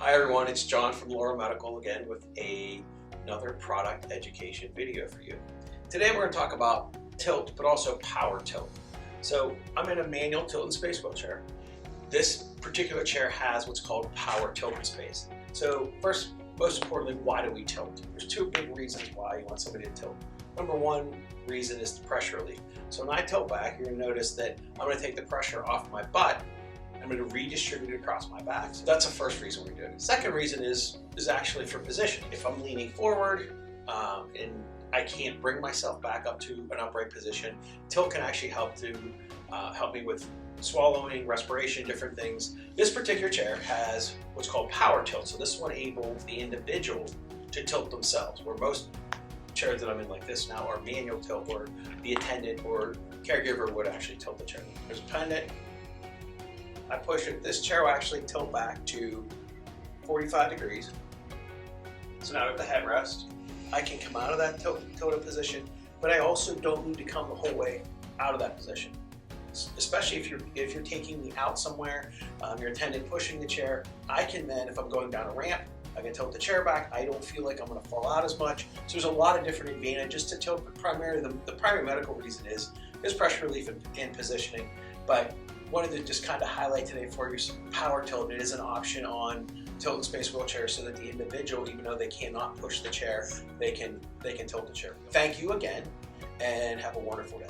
Hi everyone, it's John from Laurel Medical again with another product education video for you. Today we're going to talk about tilt, but also power tilt. So I'm in a manual tilt and space wheelchair. This particular chair has what's called power tilt and space. So first, most importantly, why do we tilt? There's two big reasons why you want somebody to tilt. Number one reason is the pressure relief. So when I tilt back, you're going to notice that I'm going to take the pressure off my butt. I'm going to redistribute it across my back. So that's the first reason we're doing it. Second reason is actually for position. If I'm leaning forward and I can't bring myself back up to an upright position, tilt can actually help me with swallowing, respiration, different things. This particular chair has what's called power tilt. So this one enables the individual to tilt themselves, where most chairs that I'm in like this now are manual tilt, where the attendant or caregiver would actually tilt the chair. There's a pendant. I push it. This chair will actually tilt back to 45 degrees. So now at the headrest, I can come out of that tilted position, but I also don't need to come the whole way out of that position. Especially if you're taking me out somewhere, your attendant pushing the chair, I can then, if I'm going down a ramp, I can tilt the chair back. I don't feel like I'm going to fall out as much. So there's a lot of different advantages to tilt, but primarily the primary medical reason is pressure relief and positioning. But wanted to just kind of highlight today for you power tilt. It is an option on tilt and space wheelchairs so that the individual, even though they cannot push the chair, they can tilt the chair. Thank you again and have a wonderful day.